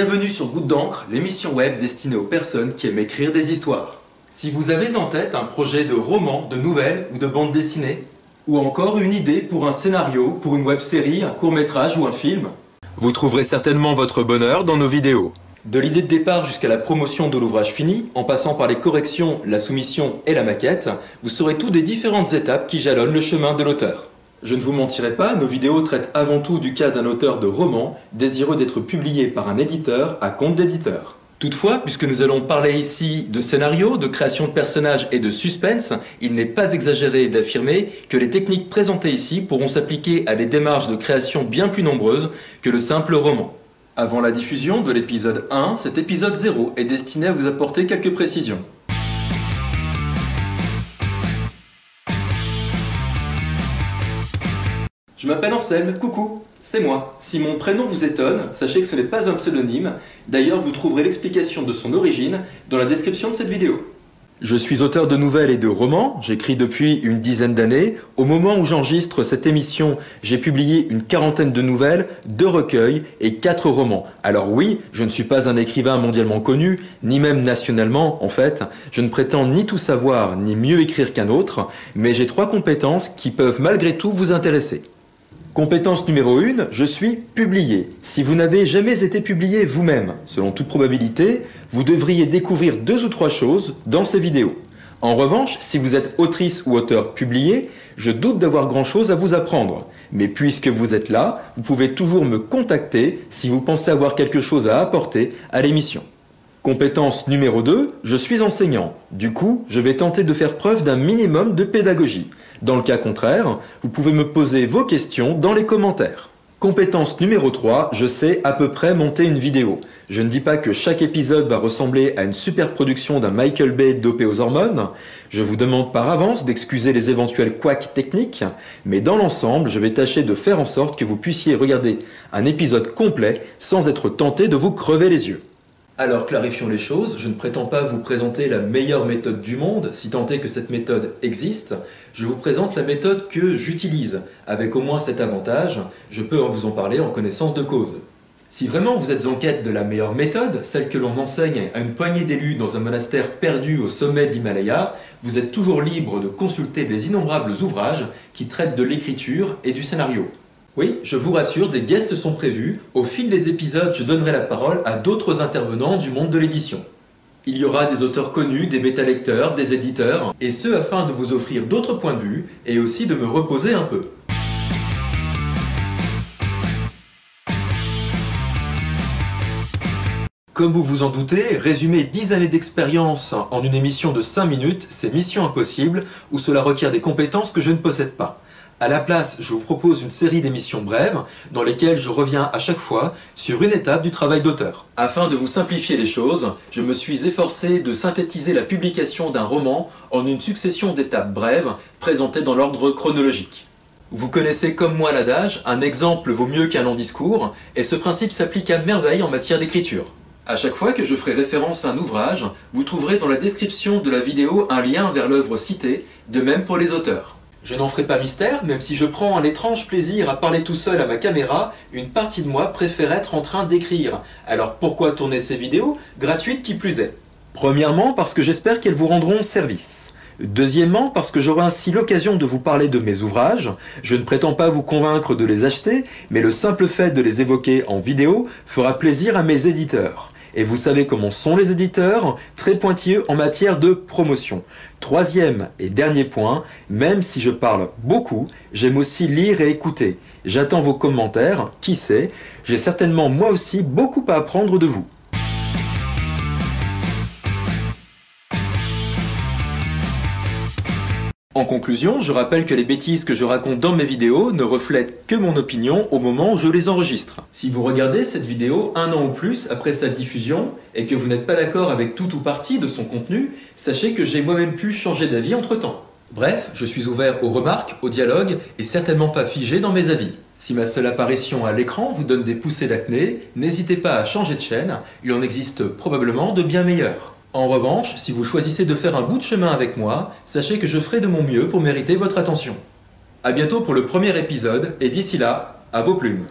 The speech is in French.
Bienvenue sur Goutte d'encre, l'émission web destinée aux personnes qui aiment écrire des histoires. Si vous avez en tête un projet de roman, de nouvelle ou de bande dessinée, ou encore une idée pour un scénario, pour une web-série, un court-métrage ou un film, vous trouverez certainement votre bonheur dans nos vidéos. De l'idée de départ jusqu'à la promotion de l'ouvrage fini, en passant par les corrections, la soumission et la maquette, vous saurez tout des différentes étapes qui jalonnent le chemin de l'auteur. Je ne vous mentirai pas, nos vidéos traitent avant tout du cas d'un auteur de roman désireux d'être publié par un éditeur à compte d'éditeur. Toutefois, puisque nous allons parler ici de scénario, de création de personnages et de suspense, il n'est pas exagéré d'affirmer que les techniques présentées ici pourront s'appliquer à des démarches de création bien plus nombreuses que le simple roman. Avant la diffusion de l'épisode 1, cet épisode 0 est destiné à vous apporter quelques précisions. Je m'appelle Anselme, coucou, c'est moi. Si mon prénom vous étonne, sachez que ce n'est pas un pseudonyme. D'ailleurs, vous trouverez l'explication de son origine dans la description de cette vidéo. Je suis auteur de nouvelles et de romans, j'écris depuis une dizaine d'années. Au moment où j'enregistre cette émission, j'ai publié une quarantaine de nouvelles, 2 recueils et 4 romans. Alors oui, je ne suis pas un écrivain mondialement connu, ni même nationalement en fait. Je ne prétends ni tout savoir, ni mieux écrire qu'un autre, mais j'ai 3 compétences qui peuvent malgré tout vous intéresser. Compétence numéro 1, je suis publié. Si vous n'avez jamais été publié vous-même, selon toute probabilité, vous devriez découvrir 2 ou 3 choses dans ces vidéos. En revanche, si vous êtes autrice ou auteur publié, je doute d'avoir grand-chose à vous apprendre. Mais puisque vous êtes là, vous pouvez toujours me contacter si vous pensez avoir quelque chose à apporter à l'émission. Compétence numéro 2, je suis enseignant. Du coup, je vais tenter de faire preuve d'un minimum de pédagogie. Dans le cas contraire, vous pouvez me poser vos questions dans les commentaires. Compétence numéro 3, je sais à peu près monter une vidéo. Je ne dis pas que chaque épisode va ressembler à une super production d'un Michael Bay dopé aux hormones. Je vous demande par avance d'excuser les éventuels couacs techniques, mais dans l'ensemble, je vais tâcher de faire en sorte que vous puissiez regarder un épisode complet sans être tenté de vous crever les yeux. Alors clarifions les choses, je ne prétends pas vous présenter la meilleure méthode du monde, si tant est que cette méthode existe. Je vous présente la méthode que j'utilise, avec au moins cet avantage, je peux vous en parler en connaissance de cause. Si vraiment vous êtes en quête de la meilleure méthode, celle que l'on enseigne à une poignée d'élus dans un monastère perdu au sommet de l'Himalaya, vous êtes toujours libre de consulter les innombrables ouvrages qui traitent de l'écriture et du scénario. Oui, je vous rassure, des guests sont prévus. Au fil des épisodes, je donnerai la parole à d'autres intervenants du monde de l'édition. Il y aura des auteurs connus, des bêta-lecteurs, des éditeurs, et ce afin de vous offrir d'autres points de vue et aussi de me reposer un peu. Comme vous vous en doutez, résumer 10 années d'expérience en une émission de 5 minutes, c'est mission impossible, ou cela requiert des compétences que je ne possède pas. À la place, je vous propose une série d'émissions brèves dans lesquelles je reviens à chaque fois sur une étape du travail d'auteur. Afin de vous simplifier les choses, je me suis efforcé de synthétiser la publication d'un roman en une succession d'étapes brèves présentées dans l'ordre chronologique. Vous connaissez comme moi l'adage, un exemple vaut mieux qu'un long discours, et ce principe s'applique à merveille en matière d'écriture. À chaque fois que je ferai référence à un ouvrage, vous trouverez dans la description de la vidéo un lien vers l'œuvre citée, de même pour les auteurs. Je n'en ferai pas mystère, même si je prends un étrange plaisir à parler tout seul à ma caméra, une partie de moi préfère être en train d'écrire. Alors pourquoi tourner ces vidéos, gratuites qui plus est? Premièrement, parce que j'espère qu'elles vous rendront service. Deuxièmement, parce que j'aurai ainsi l'occasion de vous parler de mes ouvrages. Je ne prétends pas vous convaincre de les acheter, mais le simple fait de les évoquer en vidéo fera plaisir à mes éditeurs. Et vous savez comment sont les éditeurs, très pointilleux en matière de promotion. Troisième et dernier point, même si je parle beaucoup, j'aime aussi lire et écouter. J'attends vos commentaires, qui sait, j'ai certainement moi aussi beaucoup à apprendre de vous. En conclusion, je rappelle que les bêtises que je raconte dans mes vidéos ne reflètent que mon opinion au moment où je les enregistre. Si vous regardez cette vidéo 1 an ou plus après sa diffusion et que vous n'êtes pas d'accord avec tout ou partie de son contenu, sachez que j'ai moi-même pu changer d'avis entre-temps. Bref, je suis ouvert aux remarques, au dialogue et certainement pas figé dans mes avis. Si ma seule apparition à l'écran vous donne des poussées d'acné, n'hésitez pas à changer de chaîne, il en existe probablement de bien meilleures. En revanche, si vous choisissez de faire un bout de chemin avec moi, sachez que je ferai de mon mieux pour mériter votre attention. A bientôt pour le premier épisode, et d'ici là, à vos plumes.